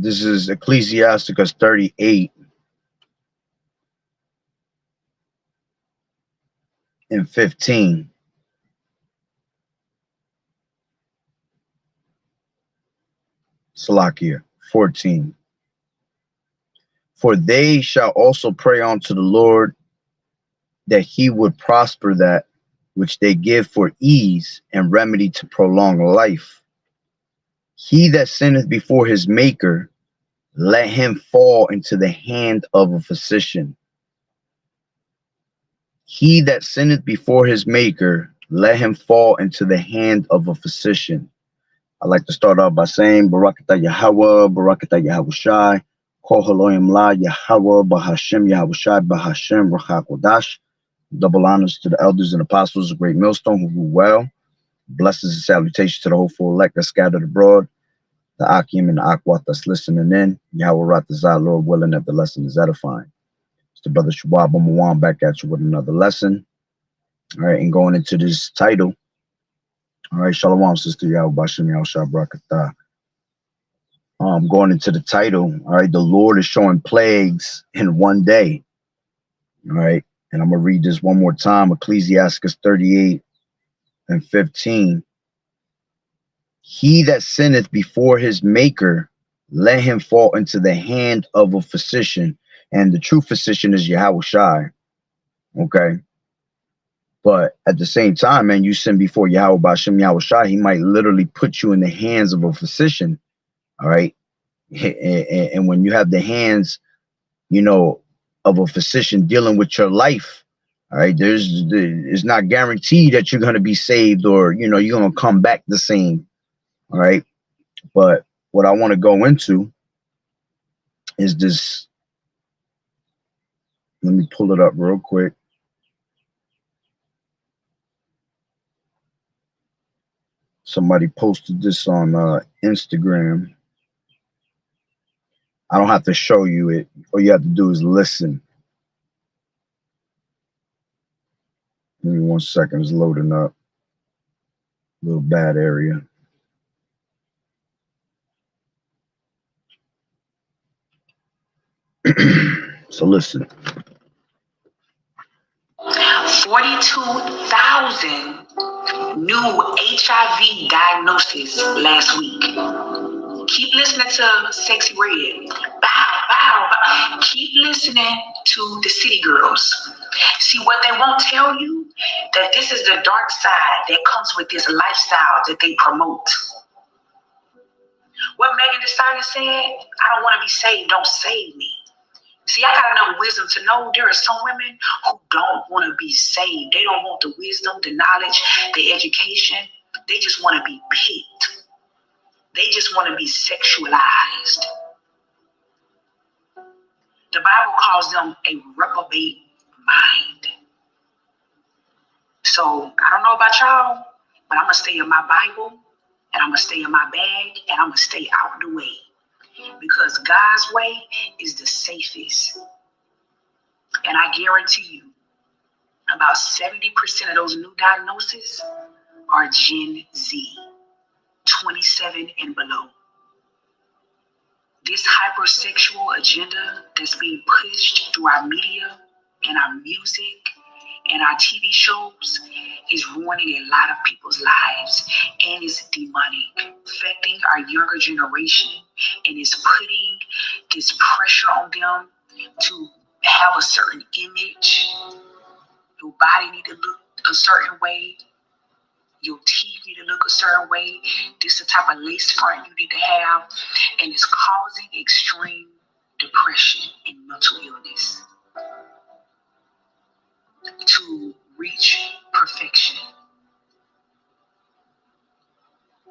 This is Ecclesiasticus 38 and 15. Salakia 14. For they shall also pray unto the Lord that he would prosper that which they give for ease and remedy to prolong life. He that sinneth before his maker, let him fall into the hand of a physician. He that sinneth before his maker, let him fall into the hand of a physician. I like to start off by saying Barakatah Yahweh, Barakatah Yahushai, Kol Haloim La Yahweh, Bahashem Yahushai, Bahashem Rachakodash. Double honors to the elders and apostles of Great Millstone who rule well. Blessings and salutations to the hopeful elect that scattered abroad. The Akim and the Akwat that's listening in. Yahweh Ratazah, Lord willing that the lesson is edifying. It's the brother Shabab Mawan back at you with another lesson. All right, and going into this title. All right, Shalom, Sister Yahweh Bashem Yahushua Barakatah. Going into the title. All right, the Lord is showing plagues in one day. All right, and I'm going to read this one more time. Ecclesiasticus 38 and 15. He that sinneth before his maker, let him fall into the hand of a physician. And the true physician is Yahweh Shai. Okay. But at the same time, man, you sin before Yahweh Bashem Yahweh Shai, he might literally put you in the hands of a physician. All right. And when you have the hands, you know, of a physician dealing with your life, all right, it's not guaranteed that you're going to be saved or, you know, you're going to come back the same. All right. But what I want to go into is this. Let me pull it up real quick. Somebody posted this on Instagram. I don't have to show you it. All you have to do is listen. Give me 1 second. It's loading up. Little bad area. So listen. 42,000 new HIV diagnoses last week. Keep listening to Sexy Red. Bow, bow, bow. Keep listening to the City Girls. See, what they won't tell you, that this is the dark side that comes with this lifestyle that they promote. What Megan Thee Stallion said, I don't want to be saved, don't save me. See, I got enough wisdom to know there are some women who don't want to be saved. They don't want the wisdom, the knowledge, the education. They just want to be picked. They just want to be sexualized. The Bible calls them a reprobate mind. So I don't know about y'all, but I'm going to stay in my Bible, and I'm going to stay in my bag, and I'm going to stay out the way. Because God's way is the safest. And I guarantee you, about 70% of those new diagnoses are Gen Z, 27 and below. This hypersexual agenda that's being pushed through our media and our music and our TV shows is ruining a lot of people's lives and is demonic, affecting our younger generation, and is putting this pressure on them to have a certain image. Your body need to look a certain way. Your teeth need to look a certain way. This is the type of lace front you need to have. And it's causing extreme depression and mental illness to reach perfection.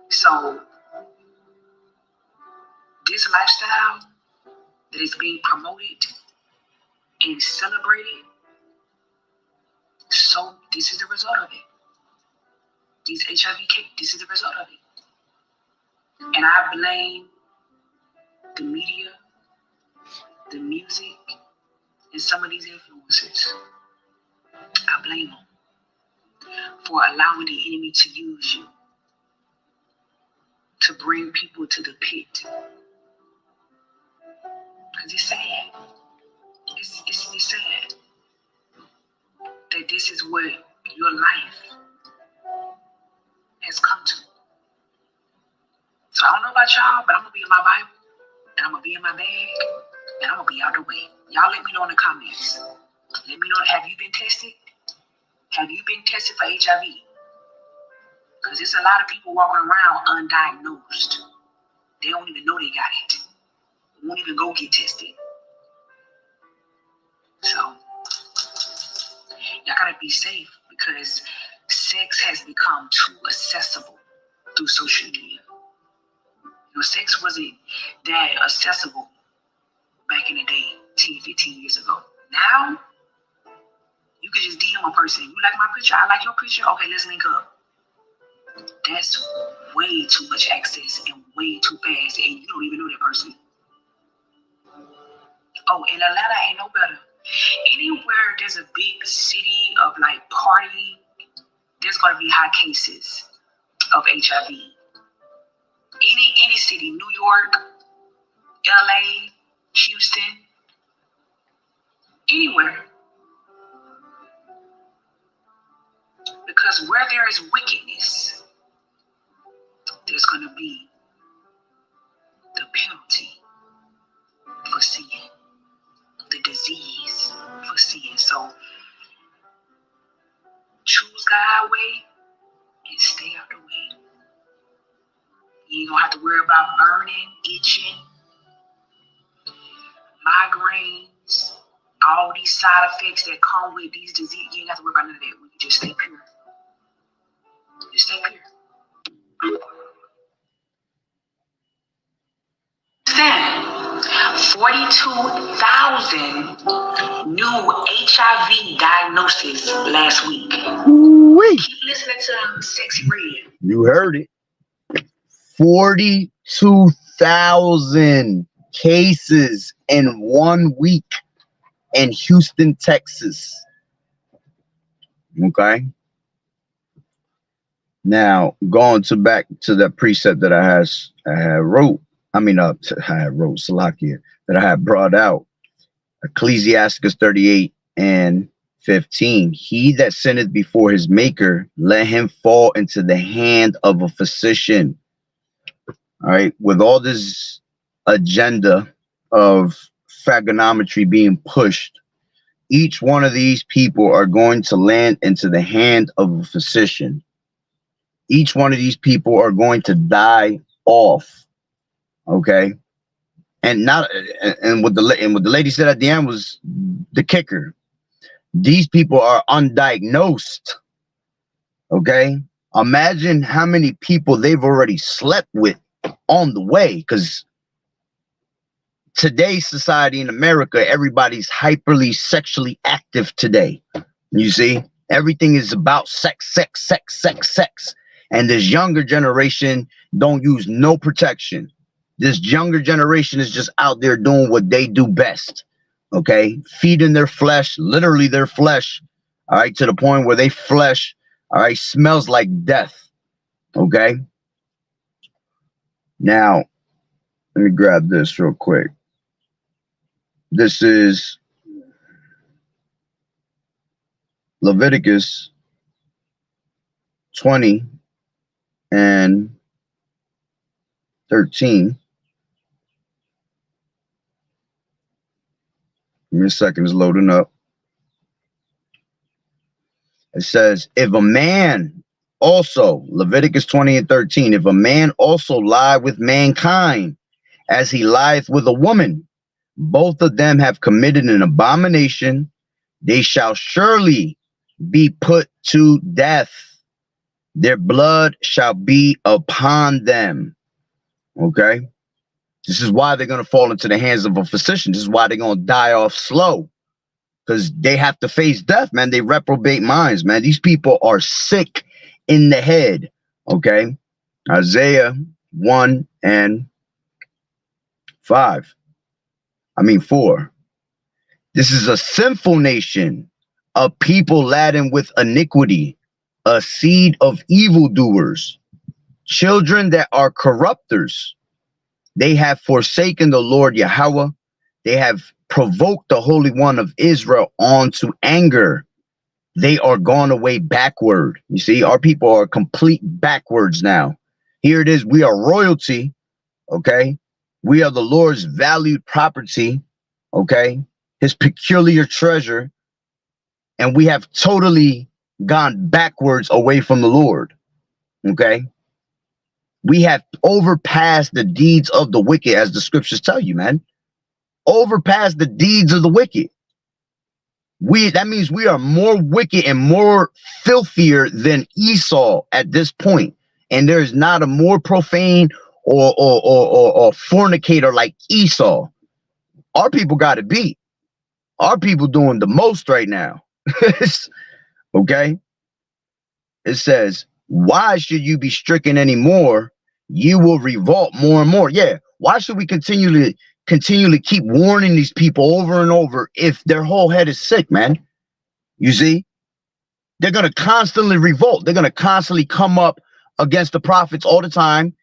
So this lifestyle that is being promoted and celebrated, so this is the result of it. These HIV cases, this is the result of it. And I blame the media, the music, and some of these influencers. I blame them for allowing the enemy to use you to bring people to the pit. Because it's sad. It's sad that this is what your life has come to. So I don't know about y'all, but I'm going to be in my Bible, and I'm going to be in my bag, and I'm going to be out the way. Y'all let me know in the comments. Let me know, have you been tested? Have you been tested for HIV? Because there's a lot of people walking around undiagnosed. They don't even know they got it. They won't even go get tested. So, y'all gotta be safe because sex has become too accessible through social media. You know, sex wasn't that accessible back in the day, 10, 15 years ago. Now, you could just DM a person. You like my picture? I like your picture? Okay, let's link up. That's way too much access and way too fast, and you don't even know that person. Oh, and Atlanta ain't no better. Anywhere there's a big city of like partying, there's gonna be high cases of HIV. Any city, New York, LA, Houston, anywhere. Because where there is wickedness, there's gonna be the penalty for sin, the disease for sin. So choose God's way and stay out the way. You ain't gonna have to worry about burning, itching, migraines, all these side effects that come with these diseases. You ain't have to worry about none of that. You just stay pure. Just stay pure. 42,000 new HIV diagnoses last week. Ooh-wee. Keep listening to Sexy Red. You heard it. 42,000 cases in 1 week in Houston, Texas. Okay. Now, going back to that precept that I had wrote, Salakia, that I had brought out, Ecclesiasticus 38:15. He that sinneth before his maker, let him fall into the hand of a physician. All right, with all this agenda of phagonometry being pushed, each one of these people are going to land into the hand of a physician. Each one of these people are going to die off. Okay, and what the lady said at the end was the kicker. These people are undiagnosed. Okay, imagine how many people they've already slept with on the way, because today's society in America, everybody's hyperly sexually active today. You see, everything is about sex, sex, sex, sex, sex. And this younger generation don't use no protection. This younger generation is just out there doing what they do best. Okay, feeding their flesh, literally their flesh. All right, to the point where they flesh, all right, smells like death. Okay. Now, let me grab this real quick. This is Leviticus 20 and 13. Give me a second, it's loading up. It says, if a man also, Leviticus 20 and 13, if a man also lie with mankind as he lieth with a woman, both of them have committed an abomination, they shall surely be put to death. Their blood shall be upon them. Okay? This is why they're going to fall into the hands of a physician. This is why they're going to die off slow. Because they have to face death, man. They reprobate minds, man. These people are sick in the head. Okay? Isaiah 1 and 4. This is a sinful nation, a people laden with iniquity, a seed of evildoers, children that are corrupters. They have forsaken the Lord Yahweh. They have provoked the Holy One of Israel on to anger. They are gone away backward. You see, our people are complete backwards now. Here it is. We are royalty. Okay. We are the Lord's valued property. Okay. His peculiar treasure. And we have totally gone backwards away from the Lord. Okay. We have overpassed the deeds of the wicked, as the scriptures tell you, man. Overpassed the deeds of the wicked. That means we are more wicked and more filthier than Esau at this point. And there's not a more profane or fornicator like Esau. Our people got it beat. Our people doing the most right now. Okay. It says, why should you be stricken anymore? You will revolt more and more. Yeah. Why should we continually keep warning these people over and over if their whole head is sick, man? You see, they're going to constantly revolt. They're going to constantly come up against the prophets all the time.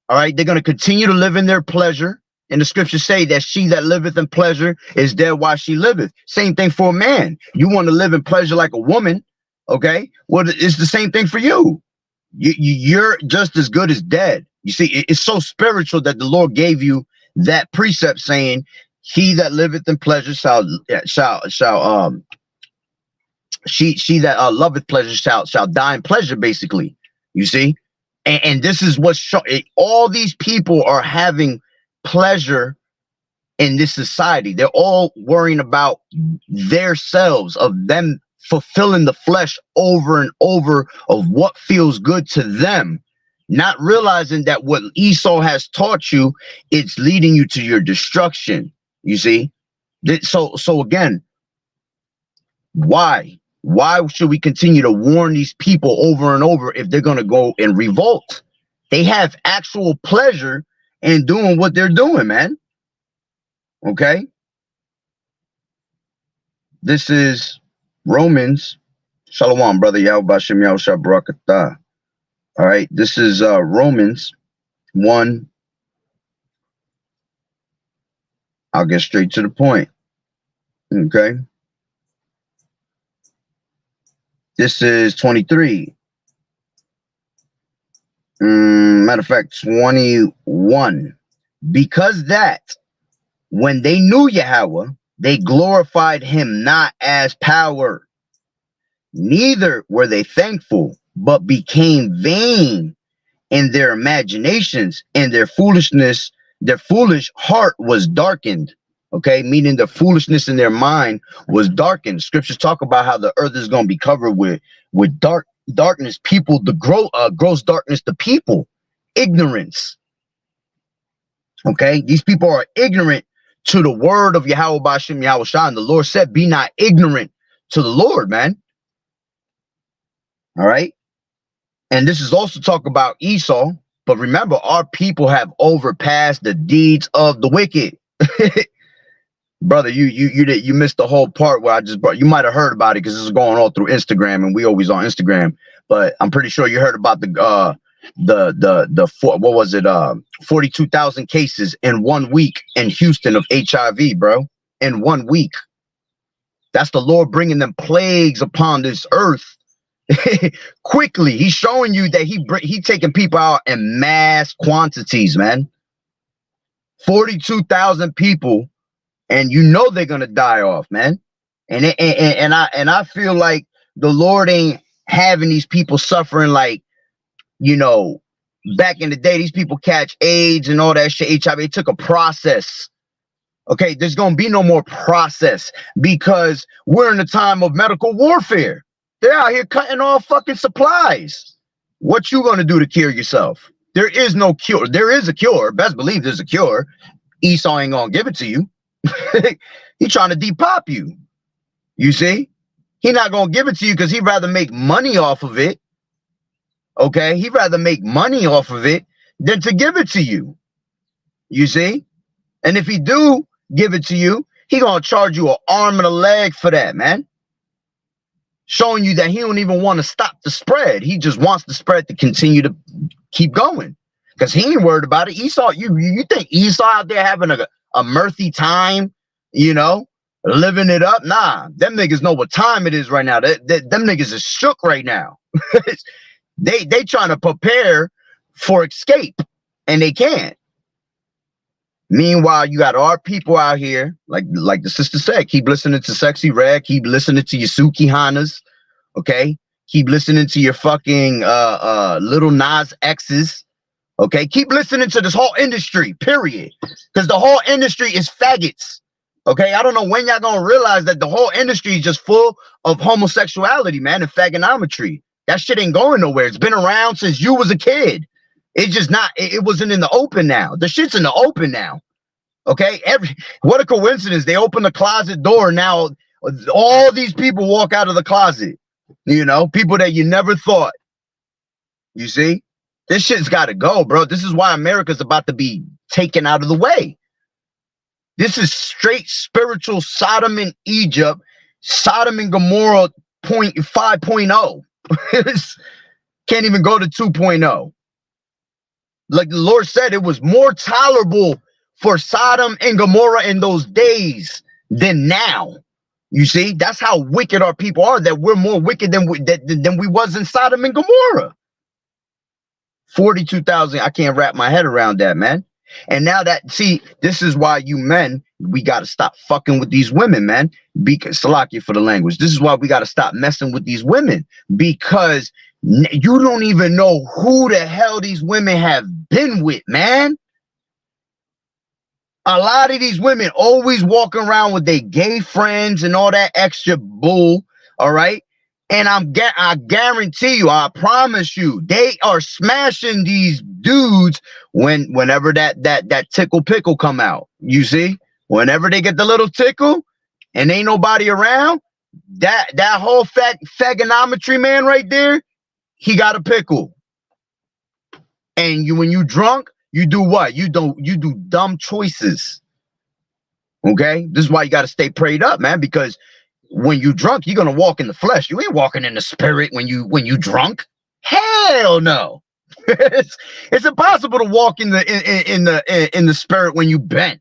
All right. They're going to continue to live in their pleasure. And the scriptures say that she that liveth in pleasure is dead while she liveth. Same thing for a man. You want to live in pleasure like a woman. Okay. Well, it's the same thing for you. You're just as good as dead. You see, it's so spiritual that the Lord gave you that precept saying, he that liveth in pleasure she that loveth pleasure shall die in pleasure, basically. You see, and this is what all these people are having pleasure in this society. They're all worrying about their selves, of them fulfilling the flesh over and over, of what feels good to them, not realizing that what Esau has taught you, it's leading you to your destruction. You see, so again, why should we continue to warn these people over and over if they're going to go and revolt? They have actual pleasure in doing what they're doing, man. Okay. This is Romans. Shalom, brother. Yahweh Shem Yahushua Barakatah. All right. This is Romans 1. I'll get straight to the point. Okay. This is 23. Matter of fact, 21. Because that when they knew Yahweh, they glorified him not as power, neither were they thankful, but became vain in their imaginations, and their foolish heart was darkened. Okay, meaning the foolishness in their mind was darkened. Scriptures talk about how the earth is going to be covered with darkness. People, the gross darkness, the people, ignorance. Okay, these people are ignorant to the word of Yahweh B'Shem Yahushua. And the Lord said, be not ignorant to the Lord, man. All right. And this is also talk about Esau. But remember, our people have overpassed the deeds of the wicked. Brother, you missed the whole part where I just brought. You might have heard about it because this is going all through Instagram, and we always on Instagram. But I'm pretty sure you heard about the what was it? 42,000 cases in 1 week in Houston of HIV, bro. In 1 week. That's the Lord bringing them plagues upon this earth quickly. He's showing you that he taking people out in mass quantities, man. 42,000 people. And you know they're gonna die off, man. And I feel like the Lord ain't having these people suffering like, you know, back in the day, these people catch AIDS and all that shit, HIV. It took a process. Okay, there's gonna be no more process because we're in a time of medical warfare. They're out here cutting off fucking supplies. What you gonna do to cure yourself? There is no cure. There is a cure. Best believe there's a cure. Esau ain't gonna give it to you. He trying to depop you. You see, he not gonna give it to you because he'd rather make money off of it. Okay, he'd rather make money off of it than to give it to you. You see, and if he do give it to you, he gonna charge you an arm and a leg for that, man. Showing you that he don't even want to stop the spread. He just wants the spread to continue to keep going because he ain't worried about it. Esau, you think Esau out there having a mirthy time, you know, living it up. Nah, them niggas know what time it is right now. Them niggas is shook right now. they trying to prepare for escape, and they can't. Meanwhile, you got our people out here, like the sister said, keep listening to Sexy Red, keep listening to your Suki Hanas, okay? Keep listening to your fucking Little Nas X's, okay? Keep listening to this whole industry, period. Because the whole industry is faggots, okay? I don't know when y'all gonna realize that the whole industry is just full of homosexuality, man, and faggonometry. That shit ain't going nowhere. It's been around since you was a kid. It's just not, it wasn't in the open now. The shit's in the open now. Okay? What a coincidence. They open the closet door. Now all these people walk out of the closet. You know, people that you never thought. You see? This shit's gotta go, bro. This is why America's about to be taken out of the way. This is straight spiritual Sodom and Egypt, Sodom and Gomorrah 5.0. Can't even go to 2.0. Like the Lord said, it was more tolerable for Sodom and Gomorrah in those days than now. You see, that's how wicked our people are, that we're more wicked than we was in Sodom and Gomorrah. 42,000, I can't wrap my head around that, man. And now that, see, this is why you men, we got to stop fucking with these women, man. Because, Salakia for the language, this is why we got to stop messing with these women. Because you don't even know who the hell these women have been with, man. A lot of these women always walking around with their gay friends and all that extra bull, all right? And I guarantee you, I promise you, they are smashing these dudes whenever that tickle pickle come out. You see? Whenever they get the little tickle and ain't nobody around, that whole faggonometry man right there, he got a pickle. And when you drunk, you do what? You do dumb choices. Okay? This is why you got to stay prayed up, man, because when you drunk, you're gonna walk in the flesh. You ain't walking in the spirit when you drunk. Hell no. It's impossible to walk in the spirit when you bent.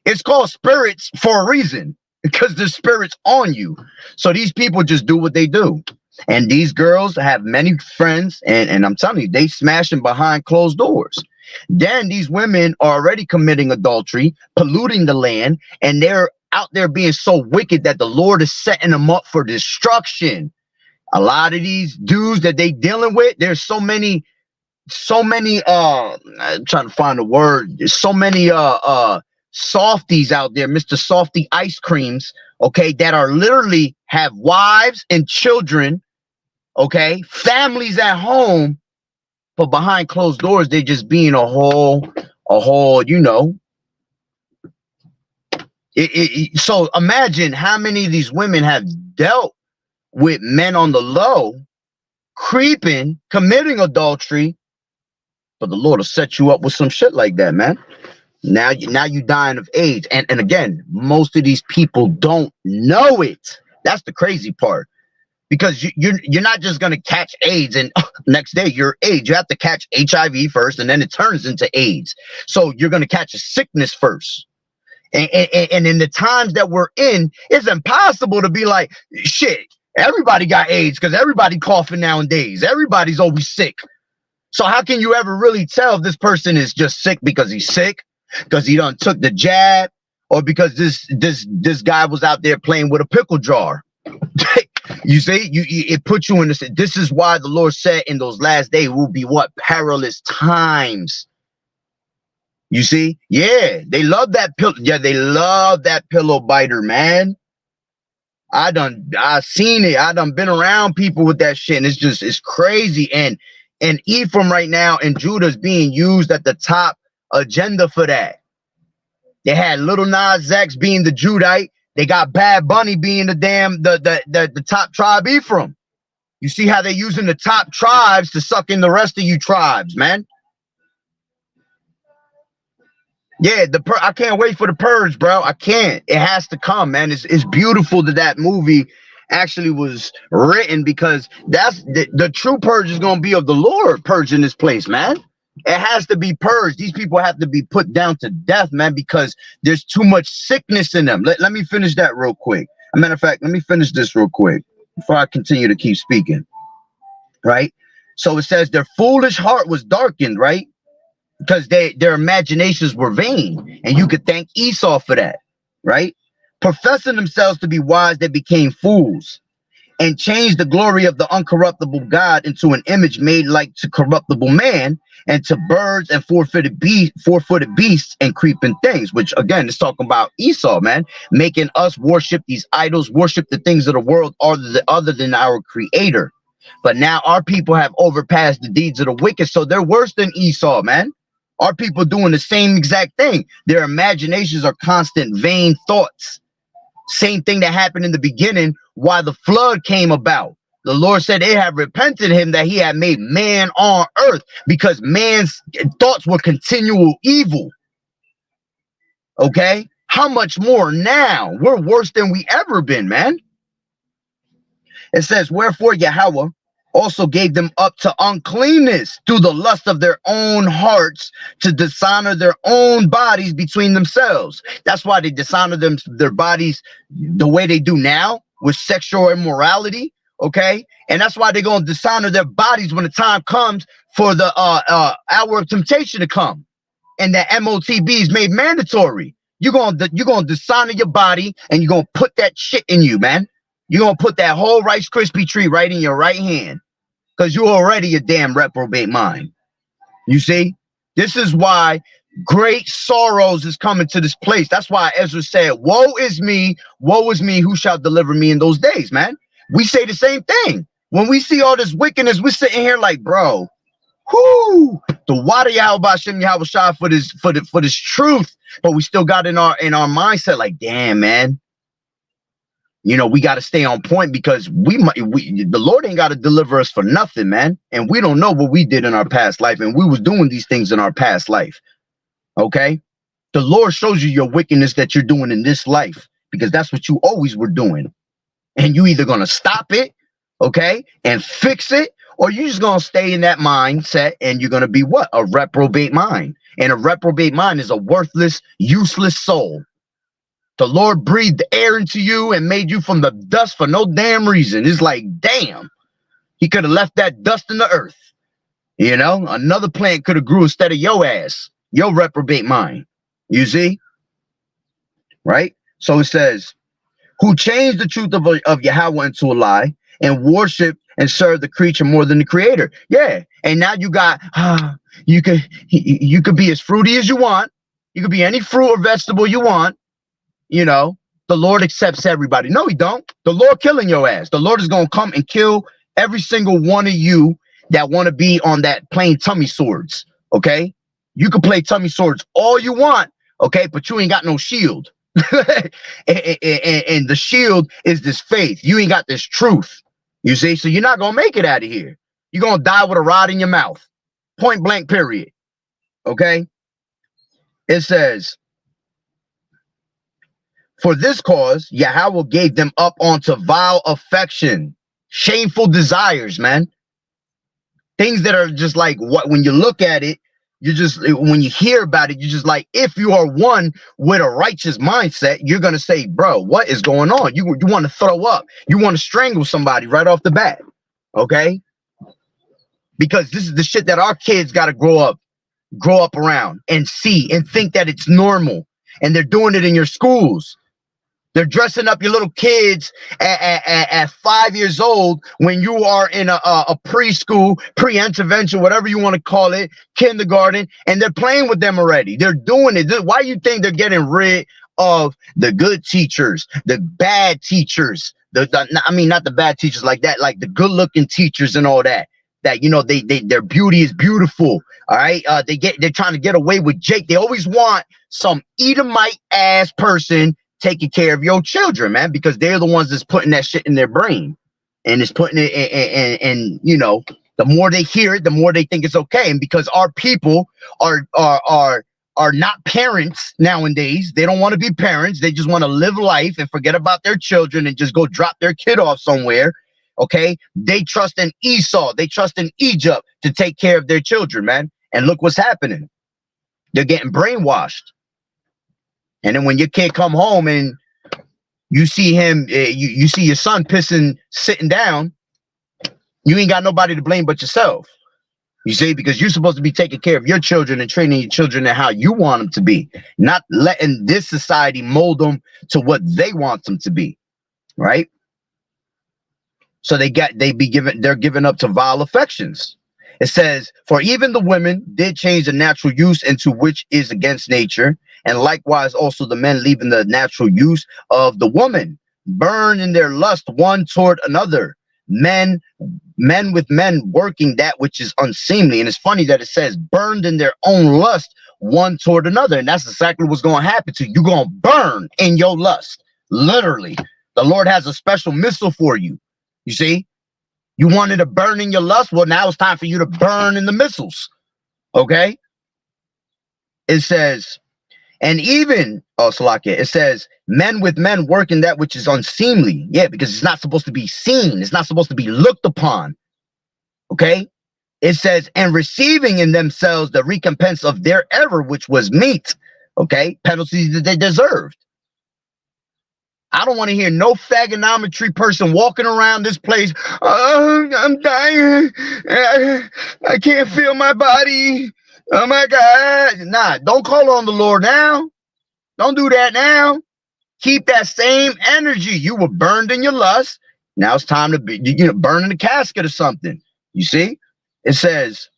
It's called spirits for a reason, because the spirit's on you. So these people just do what they do. And these girls have many friends, and I'm telling you, they smashing behind closed doors. Then these women are already committing adultery, polluting the land, and they're out there being so wicked that the Lord is setting them up for destruction. A lot of these dudes that they dealing with, there's so many I'm trying to find a word. There's so many softies out there, Mr. Softy ice creams, okay, that are literally have wives and children, okay, families at home, but behind closed doors, they just being a whole, you know. So imagine how many of these women have dealt with men on the low, creeping, committing adultery, but the Lord will set you up with some shit like that, man. Now you dying of AIDS, and again, most of these people don't know it. That's the crazy part, because you're not just gonna catch AIDS and next day you're AIDS. You have to catch HIV first, and then it turns into AIDS. So you're gonna catch a sickness first. And in the times that we're in, it's impossible to be like, shit, everybody got AIDS because everybody coughing nowadays. Everybody's always sick. So how can you ever really tell if this person is just sick because he's sick, because he done took the jab, or because this guy was out there playing with a pickle jar? You see, it puts you in this. This is why the Lord said in those last days will be what? Perilous times. You see? Yeah, they love that pill. Yeah, they love that pillow biter, man. I seen it. I done been around people with that shit, and it's crazy. And Ephraim right now and Judah is being used at the top agenda for that. They had Little Nas X being the Judite. They got Bad Bunny being the top tribe Ephraim. You see how they're using the top tribes to suck in the rest of you tribes, man. Yeah, I can't wait for the purge, bro. I can't. It has to come, man. It's beautiful that movie actually was written, because that's the true purge is gonna be of the Lord purging this place, man. It has to be purged. These people have to be put down to death, man, because there's too much sickness in them. Let me finish that real quick. As a matter of fact, let me finish this real quick before I continue to keep speaking. Right? So it says their foolish heart was darkened, right? Because their imaginations were vain. And you could thank Esau for that, right? Professing themselves to be wise, they became fools and changed the glory of the uncorruptible God into an image made like to corruptible man and to birds and four-footed beasts and creeping things, which again is talking about Esau, man, making us worship these idols, worship the things of the world other than our creator. But now our people have overpassed the deeds of the wicked, so they're worse than Esau, man. Our people doing the same exact thing. Their imaginations are constant vain thoughts. Same thing that happened in the beginning why the flood came about. The Lord said they have repented him that he had made man on earth because man's thoughts were continual evil. Okay? How much more now? We're worse than we ever been, man. It says, wherefore Yahweh also gave them up to uncleanness through the lust of their own hearts to dishonor their own bodies between themselves. That's why they dishonor their bodies the way they do now with sexual immorality. Okay, and that's why they're going to dishonor their bodies when the time comes for the hour of temptation to come, and the MOTB is made mandatory. You're gonna dishonor your body, and you're gonna put that shit in you, man. You're gonna put that whole Rice Krispie tree right in your right hand, because you're already a damn reprobate mind. You see, this is why great sorrows is coming to this place. That's why Ezra said, "Woe is me, who shall deliver me in those days?" Man. We say the same thing. When we see all this wickedness, we're sitting here like, bro, whoo, the water Yahweh Hashem Yahweh Shah for this truth. But we still got in our mindset like, damn, man. You know, we got to stay on point because the Lord ain't got to deliver us for nothing, man. And we don't know what we did in our past life. And we was doing these things in our past life. Okay? The Lord shows you your wickedness that you're doing in this life because that's what you always were doing. And you either gonna stop it, okay, and fix it, or you just gonna stay in that mindset and you're gonna be what? A reprobate mind. And a reprobate mind is a worthless, useless soul. The Lord breathed air into you and made you from the dust for no damn reason. It's like, damn, he could have left that dust in the earth. You know, another plant could have grew instead of your ass, your reprobate mind. You see? Right? So it says, who changed the truth of Yahweh into a lie and worship and serve the creature more than the creator. Yeah. And now you got, you could be as fruity as you want. You could be any fruit or vegetable you want. You know, the Lord accepts everybody. No, he don't. The Lord killing your ass. The Lord is going to come and kill every single one of you that want to be on that playing tummy swords. Okay. You can play tummy swords all you want. Okay. But you ain't got no shield. and the shield is this faith. You ain't got this truth, you see, so you're not gonna make it out of here. You're gonna die with a rod in your mouth, point blank, period. Okay, it says, for this cause Yahweh gave them up onto vile affection, shameful desires, man, things that are just like, what, when you look at it, you just, when you hear about it, you're just like, if you are one with a righteous mindset, you're going to say, bro, what is going on? You want to throw up. You want to strangle somebody right off the bat. Okay. Because this is the shit that our kids got to grow up around and see and think that it's normal. And they're doing it in your schools. They're dressing up your little kids at 5 years old when you are in a preschool, pre-intervention, whatever you want to call it, kindergarten, and they're playing with them already. They're doing it. Why do you think they're getting rid of the good teachers, the bad teachers? I mean, not the bad teachers like that, like the good-looking teachers and all that. That, you know, their beauty is beautiful. All right, they're trying to get away with Jake. They always want some Edomite ass person taking care of your children, man, because they're the ones that's putting that shit in their brain, and it's putting it and you know, the more they hear it, the more they think it's okay. And because our people are not parents nowadays, they don't want to be parents. They just want to live life and forget about their children and just go drop their kid off somewhere. Okay, they trust in Esau, they trust in Egypt to take care of their children, man. And look what's happening. They're getting brainwashed. And then when your kid come home and you see him, you see your son pissing, sitting down, you ain't got nobody to blame but yourself. You see, because you're supposed to be taking care of your children and training your children in how you want them to be, not letting this society mold them to what they want them to be, right? So they're giving up to vile affections. It says, for even the women did change the natural use into which is against nature, and likewise also the men leaving the natural use of the woman, burn in their lust one toward another, men with men working that which is unseemly. And it's funny that it says burned in their own lust one toward another, and that's exactly what's going to happen to you. You're going to burn in your lust, literally. The Lord has a special missile for you. You see, you wanted to burn in your lust. Well, now it's time for you to burn in the missiles. Okay. It says, and even, Salakia, it says, men with men working that which is unseemly. Yeah, because it's not supposed to be seen. It's not supposed to be looked upon. Okay. It says, and receiving in themselves the recompense of their error, which was meat. Okay. Penalties that they deserved. I don't want to hear no fagonometry person walking around this place. Oh, I'm dying. I can't feel my body. Oh my God. Nah, don't call on the Lord now. Don't do that now. Keep that same energy. You were burned in your lust. Now it's time to be, burn in the casket or something. You see? It says,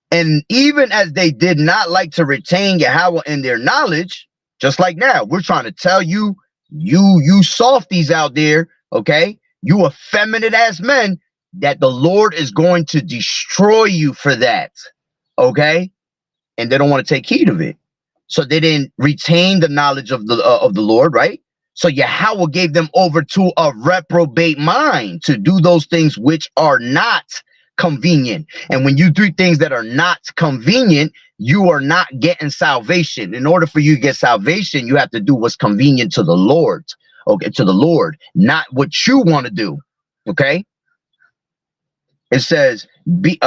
and even as they did not like to retain Yahweh in their knowledge, just like now, we're trying to tell you, you softies out there, okay, you effeminate ass men, that the Lord is going to destroy you for that, okay? And they don't want to take heed of it. So they didn't retain the knowledge of the Lord, right? So Yahweh gave them over to a reprobate mind to do those things which are not convenient. And when you do things that are not convenient, you are not getting salvation. In order for you to get salvation, you have to do what's convenient to the Lord. Okay, to the Lord, not what you want to do. Okay. It says, as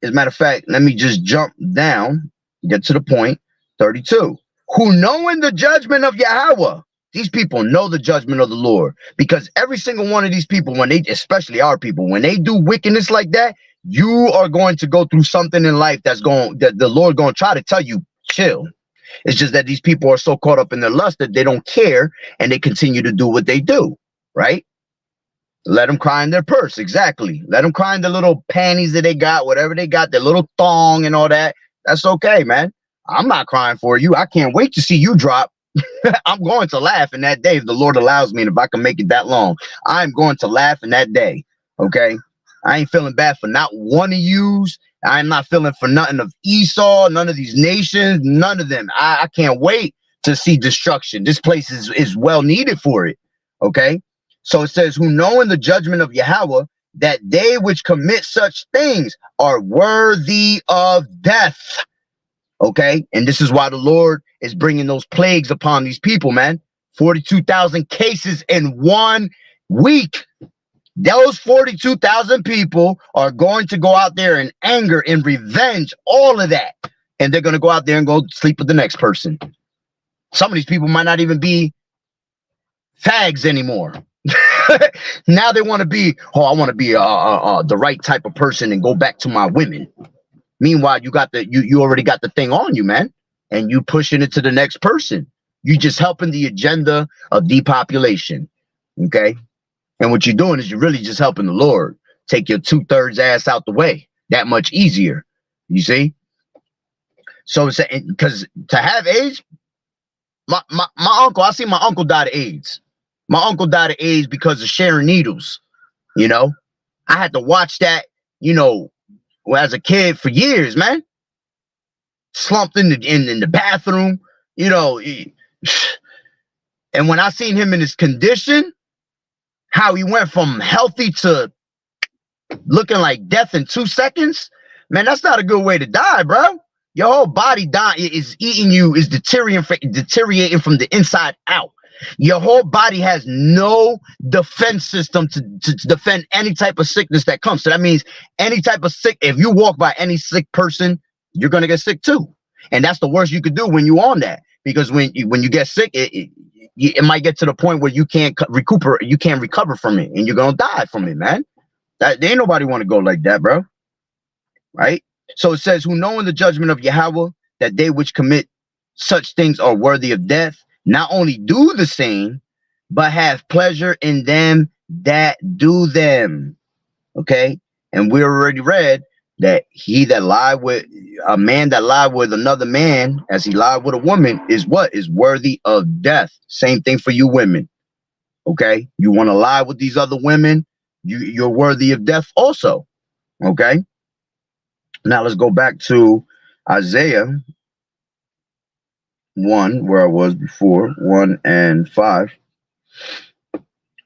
a matter of fact, let me just jump down, get to the point. 32. Who knowing the judgment of Yahweh. These people know the judgment of the Lord, because every single one of these people, when they, especially our people, when they do wickedness like that, you are going to go through something in life that the Lord going to try to tell you, chill. It's just that these people are so caught up in their lust that they don't care, and they continue to do what they do, right? Let them cry in their purse. Exactly. Let them cry in the little panties that they got, whatever they got, their little thong and all that. That's okay, man. I'm not crying for you. I can't wait to see you drop. I'm going to laugh in that day if the Lord allows me, and if I can make it that long. I'm going to laugh in that day. Okay. I ain't feeling bad for not one of yous. I'm not feeling for nothing of Esau, none of these nations, none of them. I can't wait to see destruction. This place is well needed for it. Okay. So it says, who knowing the judgment of Yahweh, that they which commit such things are worthy of death. Okay. And this is why the Lord is bringing those plagues upon these people, man. 42,000 cases in 1 week. Those 42,000 people are going to go out there in anger and revenge, all of that. And they're going to go out there and go sleep with the next person. Some of these people might not even be fags anymore. Now they want to be, I want to be the right type of person and go back to my women. Meanwhile, you already got the thing on you, man, and you pushing it to the next person. You just helping the agenda of depopulation, okay? And what you're doing is you're really just helping the Lord take your 2/3 ass out the way. That much easier, you see? So it's because to have AIDS, my uncle, I see my uncle died of AIDS. My uncle died of AIDS because of sharing needles. You know, I had to watch that, as a kid for years, man. Slumped in the bathroom, and when I seen him in his condition, how he went from healthy to looking like death in 2 seconds, man, that's not a good way to die, bro. Your whole body is eating you, is deteriorating from the inside out. Your whole body has no defense system to defend any type of sickness that comes. So that means any type of sick, if you walk by any sick person, you're going to get sick too. And that's the worst you could do when you're on that. Because when you get sick, it might get to the point where you can't recuperate, you can't recover from it, and you're going to die from it, man. There ain't nobody want to go like that, bro. Right? So it says, who knowing the judgment of Yahweh, that they which commit such things are worthy of death, not only do the same, but have pleasure in them that do them. Okay? And we already read that he that lied with a man that lied with another man as he lied with a woman is what? Is worthy of death. Same thing for you women. Okay? You want to lie with these other women, you're worthy of death also. Okay? Now let's go back to Isaiah 1, where I was before, 1 and 5.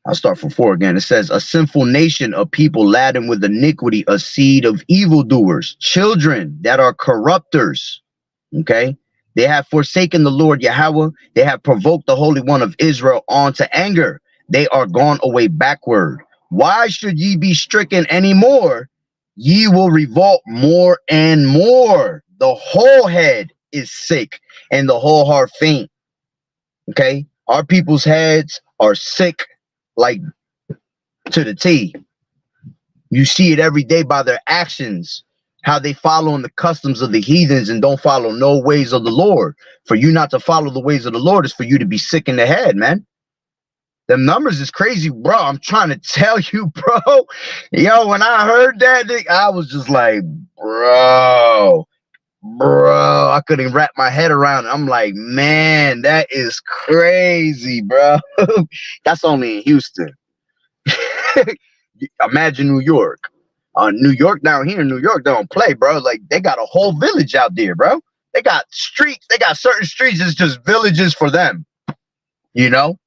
I'll start from 4 again. It says, a sinful nation, a people laden with iniquity, a seed of evildoers, children that are corrupters. Okay? They have forsaken the Lord Yahweh. They have provoked the Holy One of Israel on to anger. They are gone away backward. Why should ye be stricken any more? Ye will revolt more and more. The whole head is sick and the whole heart faint. Okay? Our people's heads are sick, like to the T. You see it every day by their actions, how they follow in the customs of the heathens and don't follow no ways of the Lord. For you not to follow the ways of the Lord is for you to be sick in the head, man. Them numbers is crazy, bro. I'm trying to tell you, bro. Yo, when I heard that, I was just like, bro, I couldn't wrap my head around it. I'm like, man, that is crazy, bro. That's only in Houston. Imagine New York. New York down here in New York, they don't play, bro. Like, they got a whole village out there, bro. They got streets. They got certain streets. It's just villages for them. You know?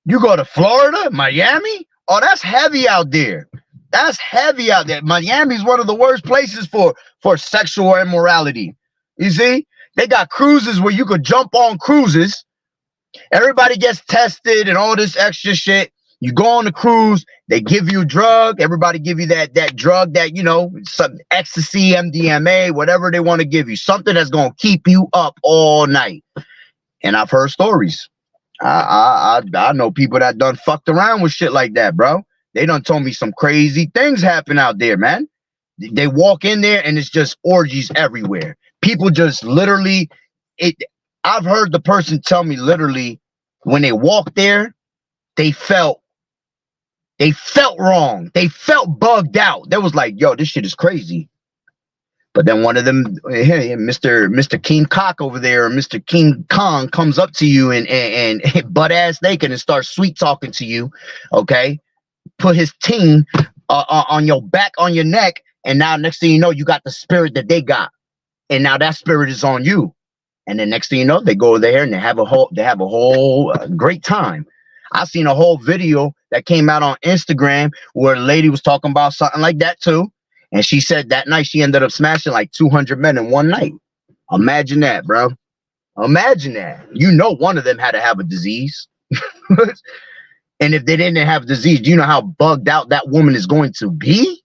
You go to Florida, Miami. Oh, that's heavy out there. That's heavy out there. Miami is one of the worst places for sexual immorality. You see? They got cruises where you could jump on cruises. Everybody gets tested and all this extra shit. You go on the cruise, they give you a drug. Everybody give you that drug that, you know, some ecstasy, MDMA, whatever they want to give you. Something that's going to keep you up all night. And I've heard stories. I know people that done fucked around with shit like that, bro. They done told me some crazy things happen out there, man. They walk in there and it's just orgies everywhere. People just literally, I've heard the person tell me literally when they walked there, they felt wrong. They felt bugged out. They was like, yo, this shit is crazy. But then one of them, hey, Mr. King Cock over there, Mr. King Kong comes up to you and butt ass naked and starts sweet talking to you. Okay, put his ting on your back, on your neck, and now next thing you know, you got the spirit that they got, and now that spirit is on you. And then next thing you know, they go there and they have a whole great time. I seen a whole video that came out on Instagram where a lady was talking about something like that too. And she said that night she ended up smashing like 200 men in one night. Imagine that, bro. Imagine that. You know one of them had to have a disease. And if they didn't have a disease, do you know how bugged out that woman is going to be?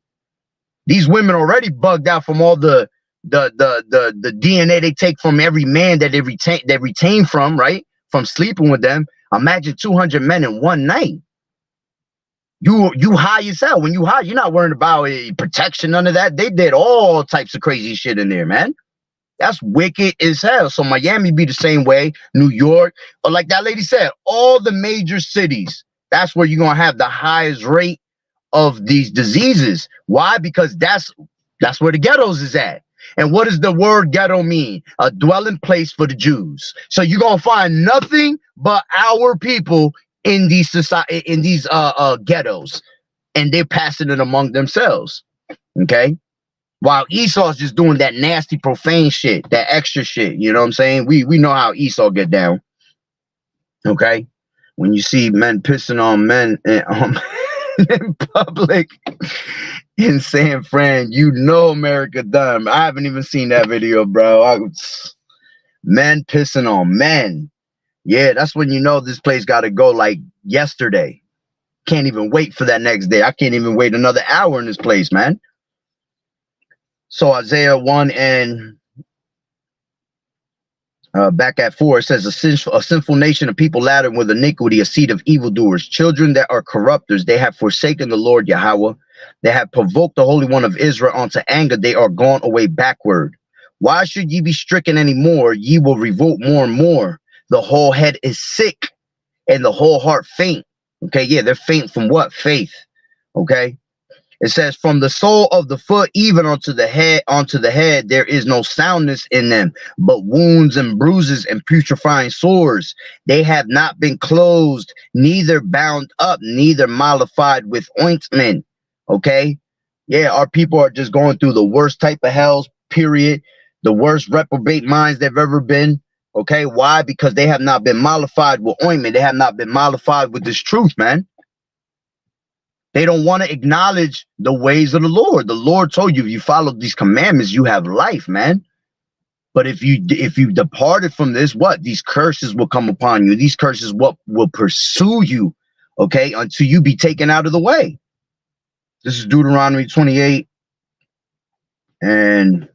These women already bugged out from all the DNA they take from every man that they retain from, right? From sleeping with them. Imagine 200 men in one night. You high as hell. When you high, you're not worrying about protection, none of that. They did all types of crazy shit in there, man. That's wicked as hell. So Miami be the same way. New York, or like that lady said, all the major cities. That's where you're gonna have the highest rate of these diseases. Why? Because that's where the ghettos is at. And what does the word ghetto mean? A dwelling place for the Jews. So you're gonna find nothing but our people in these ghettos, and they're passing it among themselves. Okay, while Esau's just doing that nasty profane shit, that extra shit. You know what I'm saying? We know how Esau get down. Okay, when you see men pissing on men in public in San Fran, you know America done. I haven't even seen that video, bro. Men pissing on men. Yeah, that's when you know this place got to go like yesterday. Can't even wait for that next day. I can't even wait another hour in this place, man. So Isaiah 1 and back at 4, it says a sinful nation of people laden with iniquity, a seed of evildoers, children that are corrupters. They have forsaken the Lord Yahweh. They have provoked the Holy One of Israel unto anger. They are gone away backward. Why should ye be stricken any more? Ye will revolt more and more. The whole head is sick and the whole heart faint. Okay, yeah, they're faint from what? Faith. Okay. It says, from the sole of the foot even onto the head, there is no soundness in them, but wounds and bruises and putrefying sores. They have not been closed, neither bound up, neither mollified with ointment. Okay? Yeah, our people are just going through the worst type of hells, period. The worst reprobate minds they've ever been. Okay? Why? Because they have not been mollified with ointment. They have not been mollified with this truth, man. They don't want to acknowledge the ways of the Lord. The Lord told you, if you follow these commandments, you have life, man. But if you departed from this, what? These curses will come upon you. These curses will pursue you, okay, until you be taken out of the way. This is Deuteronomy 28 and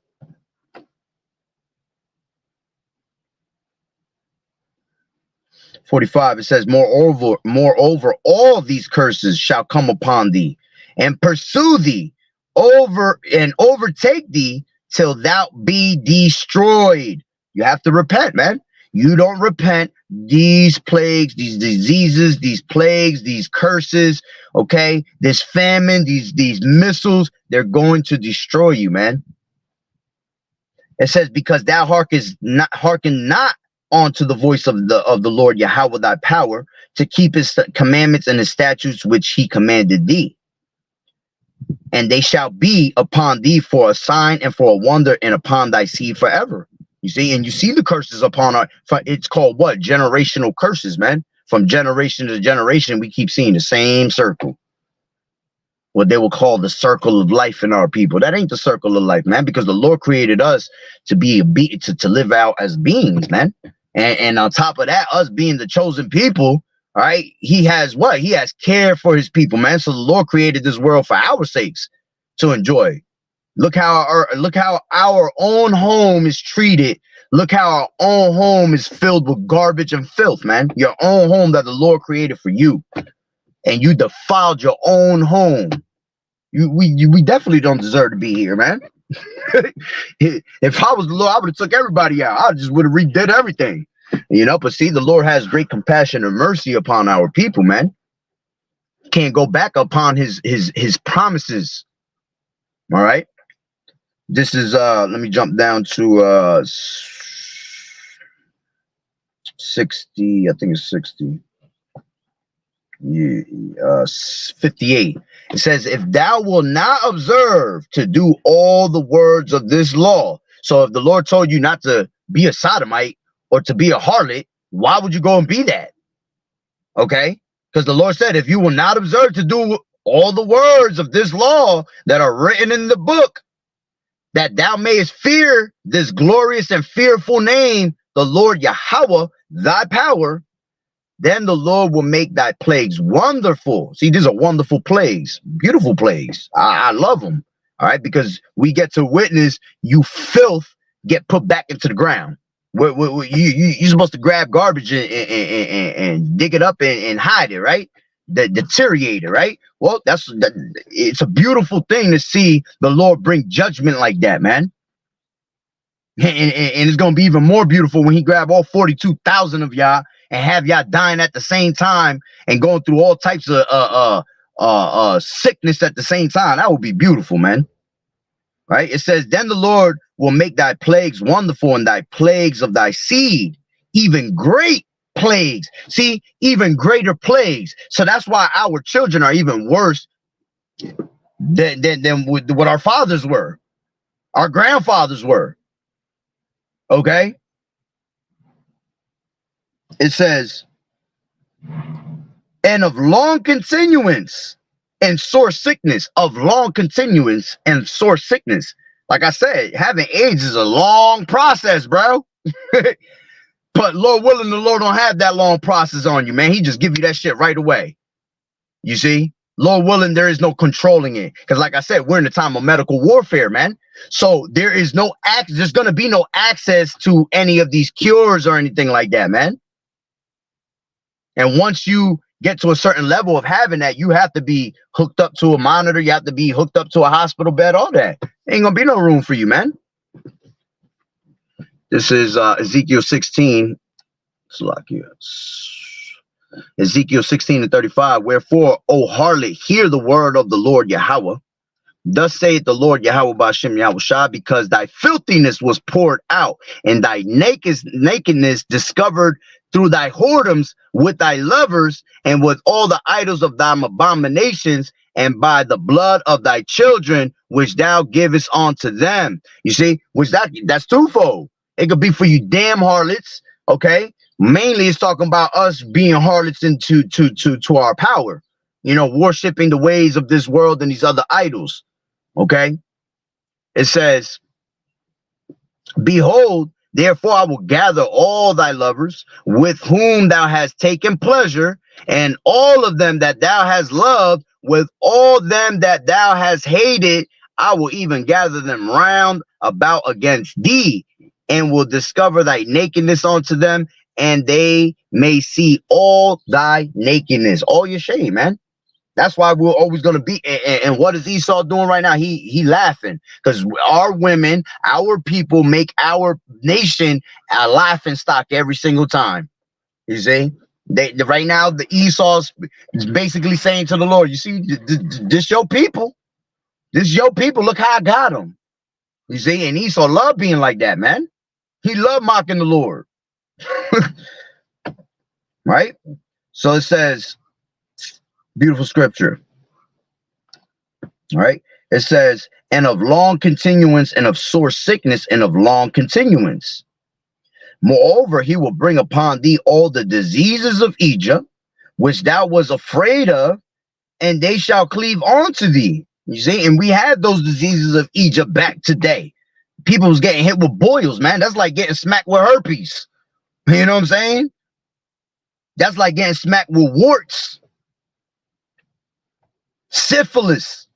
45, it says, moreover, all these curses shall come upon thee and pursue thee over and overtake thee till thou be destroyed. You have to repent, man. You don't repent, these plagues, these diseases, these plagues, these curses, okay, this famine, these missiles, they're going to destroy you, man. It says, because thou hearken not unto the voice of the Lord Yahweh thy power, to keep his commandments and his statutes which he commanded thee. And they shall be upon thee for a sign and for a wonder, and upon thy seed forever. You see, and you see the curses upon it's called what? Generational curses, man. From generation to generation, we keep seeing the same circle. What they will call the circle of life in our people. That ain't the circle of life, man, because the Lord created us to to live out as beings, man. And on top of that, us being the chosen people, all right, he has what? He has care for his people, man. So the Lord created this world for our sakes to enjoy. Look how our own home is treated. Look how our own home is filled with garbage and filth, man. Your own home that the Lord created for you. And you defiled your own home. We definitely don't deserve to be here, man. If I was the Lord, I would have took everybody out. I just would have redid everything, you know. But see, the Lord has great compassion and mercy upon our people, man. Can't go back upon his promises. All right. This is let me jump down to 60. I think it's 60. 58. It says, if thou wilt not observe to do all the words of this law. So if the Lord told you not to be a sodomite or to be a harlot, why would you go and be that? Okay, because the Lord said, if you will not observe to do all the words of this law that are written in the book, that thou mayest fear this glorious and fearful name, the Lord Yahweh thy power, then the Lord will make thy plagues wonderful. See, these are wonderful plagues, beautiful plagues. I love them. All right, because we get to witness you filth get put back into the ground. You're supposed to grab garbage and dig it up and hide it, right? Deteriorate it, right? Well, it's a beautiful thing to see the Lord bring judgment like that, man. And it's gonna be even more beautiful when he grab all 42,000 of y'all and have y'all dying at the same time and going through all types of sickness at the same time. That would be beautiful, man. Right? It says, then the Lord will make thy plagues wonderful, and thy plagues of thy seed, even great plagues. See, even greater plagues. So that's why our children are even worse than what our fathers were, our grandfathers were. Okay? It says, and of long continuance and sore sickness, of long continuance and sore sickness. Like I said, having AIDS is a long process, bro. But Lord willing, the Lord don't have that long process on you, man. He just give you that shit right away. You see? Lord willing, there is no controlling it. Because like I said, we're in the time of medical warfare, man. So there is no there's going to be no access to any of these cures or anything like that, man. And once you get to a certain level of having that, you have to be hooked up to a monitor. You have to be hooked up to a hospital bed, all that. Ain't going to be no room for you, man. This is Ezekiel 16. Ezekiel 16:35. Wherefore, O harlot, hear the word of the Lord Yahweh. Thus saith the Lord Yahweh Ba'ashem Yahushua, because thy filthiness was poured out, and thy nakedness discovered through thy whoredoms with thy lovers, and with all the idols of thy abominations, and by the blood of thy children, which thou givest unto them. You see, that's twofold. It could be for you damn harlots, okay? Mainly it's talking about us being harlots to our power, you know, worshiping the ways of this world and these other idols, okay? It says, behold, therefore I will gather all thy lovers with whom thou hast taken pleasure, and all of them that thou hast loved, with all them that thou hast hated, I will even gather them round about against thee, and will discover thy nakedness unto them, and they may see all thy nakedness, all your shame, man. That's why we're always going to be. And what is Esau doing right now? He laughing, because our women, our people make our nation a laughing stock every single time. You see, right now the Esau's basically saying to the Lord, you see, this your people. This is your people. Look how I got them. You see, and Esau loved being like that, man. He loved mocking the Lord. Right? So it says, beautiful scripture. All right. It says, and of long continuance, and of sore sickness, and of long continuance. Moreover, he will bring upon thee all the diseases of Egypt, which thou was afraid of, and they shall cleave on to thee. You see, and we have those diseases of Egypt back today. People was getting hit with boils, man. That's like getting smacked with herpes. You know what I'm saying? That's like getting smacked with warts. Syphilis.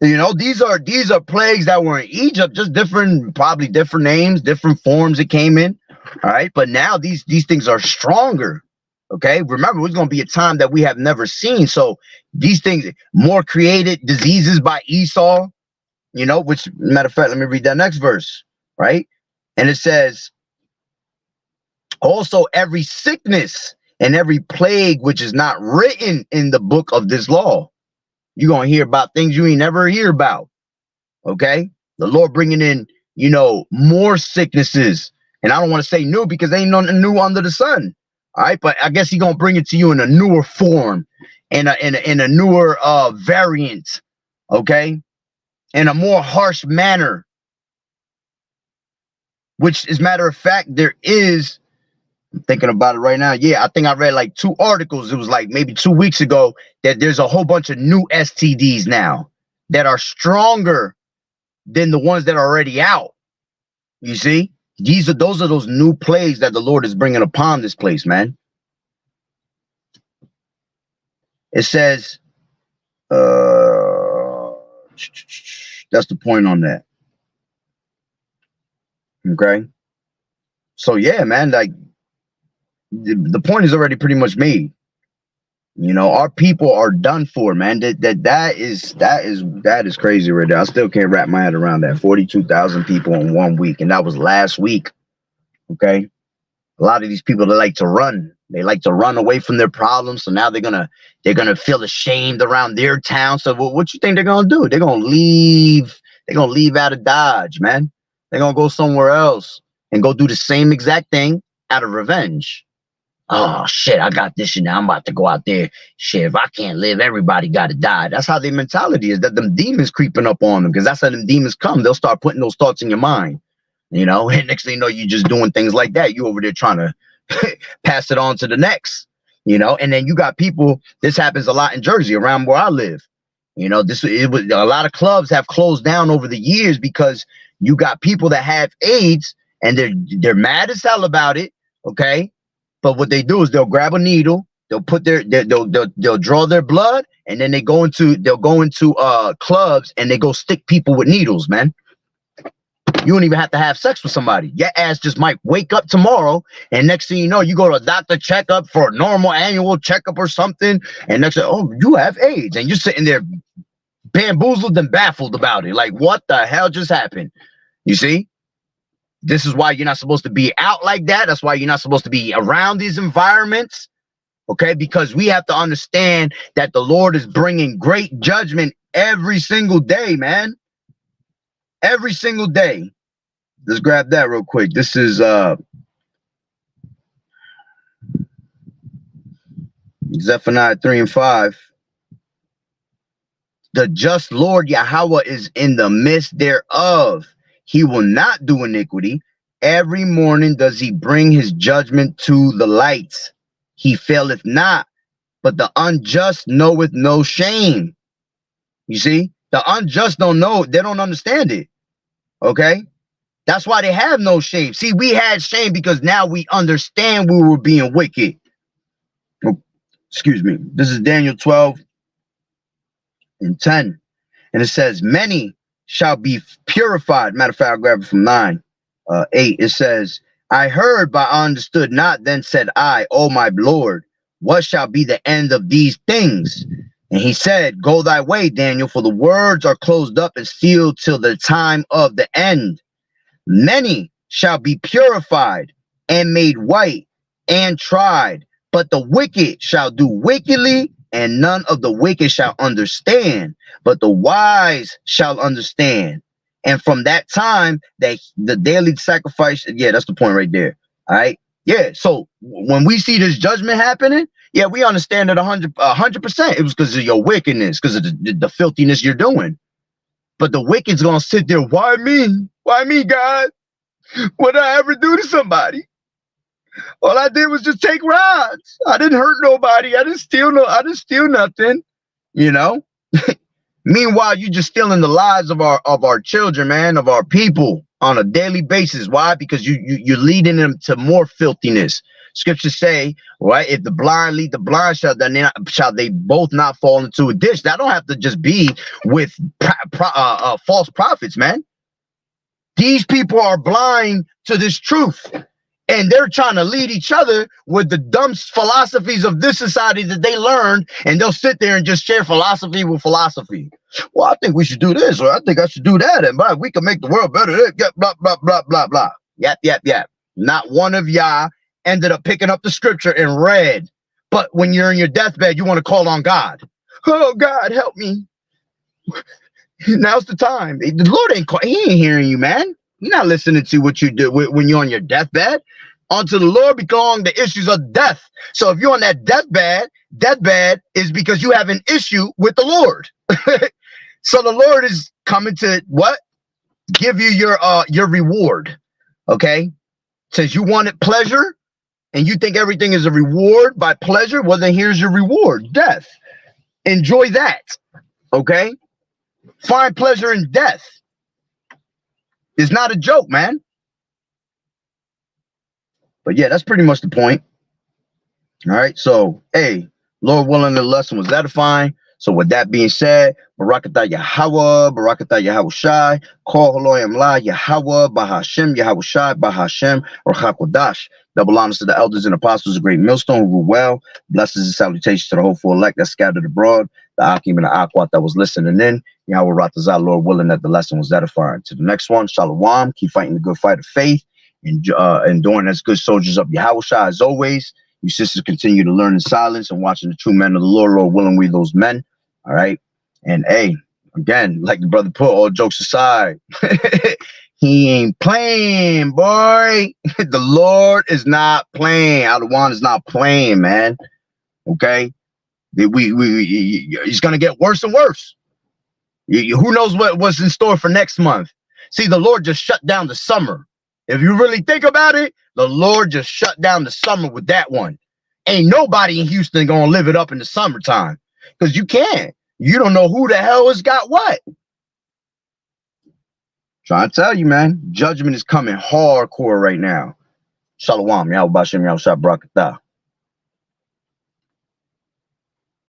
You know, these are plagues that were in Egypt, just different, probably different names, different forms it came in. All right. But now these things are stronger. Okay. Remember, it's going to be a time that we have never seen. So these things, more created diseases by Esau, you know, which, matter of fact, let me read that next verse. Right. And it says, also every sickness and every plague which is not written in the book of this law. You're going to hear about things you ain't never hear about. Okay. The Lord bringing in, you know, more sicknesses. And I don't want to say new, because they ain't nothing new under the sun. All right. But I guess he's going to bring it to you in a newer form, in a newer variant. Okay. In a more harsh manner, which is matter of fact, there is, I'm thinking about it right now. Yeah, I think I read like 2 articles. It was like maybe 2 weeks ago that there's a whole bunch of new STDs now that are stronger than the ones that are already out. You see, those are those new plagues that the Lord is bringing upon this place, man. It says, that's the point on that. Okay. So yeah, man, like, the point is already pretty much made. You know, our people are done for, man. That is crazy right there. I still can't wrap my head around that. 42,000 people in 1 week, and that was last week. Okay, a lot of these people, they like to run. They like to run away from their problems. So now they're gonna feel ashamed around their town. So what you think they're gonna do? They're gonna leave. They're gonna leave out of Dodge, man. They're gonna go somewhere else and go do the same exact thing out of revenge. Oh shit, I got this shit now. I'm about to go out there. Shit, if I can't live, everybody gotta die. That's how their mentality is, that them demons creeping up on them, because that's how them demons come. They'll start putting those thoughts in your mind. You know, and next thing you know, you just doing things like that. You over there trying to pass it on to the next, you know. And then you got people, this happens a lot in Jersey, around where I live. You know, a lot of clubs have closed down over the years because you got people that have AIDS and they're mad as hell about it. Okay, but what they do is they'll grab a needle, they'll put they'll draw their blood, and then they'll go into clubs and they go stick people with needles, man. You don't even have to have sex with somebody. Your ass just might wake up tomorrow, and next thing you know, you go to a doctor checkup for a normal annual checkup or something, and next thing, oh, you have AIDS, and you're sitting there bamboozled and baffled about it. Like, what the hell just happened? You see? This is why you're not supposed to be out like that. That's why you're not supposed to be around these environments. Okay? Because we have to understand that the Lord is bringing great judgment every single day, man. Every single day. Let's grab that real quick. This is Zephaniah 3 and 5. The just Lord Yahweh is in the midst thereof. He will not do iniquity. Every morning does he bring his judgment to the light. He faileth not, but the unjust knoweth no shame. You see, the unjust don't know, they don't understand it. Okay, that's why they have no shame. See, we had shame because now we understand we were being wicked. Oh, excuse me. This is Daniel 12 and 10, and it says, many shall be purified. Matter of fact, I'll grab it from 8. It says, I heard, but I understood not. Then said I, O my Lord, what shall be the end of these things? And he said, go thy way, Daniel, for the words are closed up and sealed till the time of the end. Many shall be purified and made white and tried, but the wicked shall do wickedly, and none of the wicked shall understand, but the wise shall understand. And from that time, that the daily sacrifice, yeah, that's the point right there. All right. Yeah. So when we see this judgment happening, yeah, we understand it 100%. It was because of your wickedness, because of the filthiness you're doing. But the wicked's gonna sit there. Why me? Why me, God? What did I ever do to somebody? All I did was just take rods. I didn't hurt nobody. I didn't steal nothing. You know. Meanwhile, you just stealing the lives of our children, man, of our people on a daily basis. Why? Because you're leading them to more filthiness. Scriptures say, right? If the blind lead the blind, shall they both not fall into a ditch? That don't have to just be with false prophets, man. These people are blind to this truth, and they're trying to lead each other with the dumb philosophies of this society that they learned, and they'll sit there and just share philosophy with philosophy. Well, I think we should do this, or I think I should do that, and we can make the world better. Blah, blah, blah, blah, blah. Yap. Not one of y'all ended up picking up the scripture and read. But when you're in your deathbed, you want to call on God. Oh, God, help me. Now's the time. The Lord he ain't hearing you, man. You're not listening to what you do when you're on your deathbed. Unto the Lord belong the issues of death. So if you're on that deathbed is because you have an issue with the Lord. So the Lord is coming to what? Give you your reward. Okay? Says you wanted pleasure and you think everything is a reward by pleasure. Well, then here's your reward, death. Enjoy that. Okay? Find pleasure in death. It's not a joke, man. But yeah, that's pretty much the point. All right. So, hey, Lord willing, the lesson was edifying. So with that being said, Barakatah Yahweh, Barakatah Yahushai, Kol Haloyim La, Yahweh, Bahashem, Yahushai, Bahashem, or Hakodash. Double honors to the elders and apostles of Great Millstone who rule well. Blessings and salutations to the hopeful elect that scattered abroad, the Akim and the Akwat that was listening in. Yahweh Ratazah, Lord willing, that the lesson was edifying. To the next one, Shalom. Keep fighting the good fight of faith and enduring as good soldiers of Yahushua as always. You sisters continue to learn in silence and watching the true men of the Lord. Lord willing, we those men. All right. And hey, again, like the brother put, all jokes aside, he ain't playing, boy. The Lord is not playing. Adawan is not playing, man. Okay. It's going to get worse and worse. Who knows what's in store for next month? See, the Lord just shut down the summer. If you really think about it, the Lord just shut down the summer with that one. Ain't nobody in Houston going to live it up in the summertime because you can't. You don't know who the hell has got what. Trying to tell you, man, judgment is coming hardcore right now. Shalom, Yahweh Bashem, Yahweh Shah Barakatah.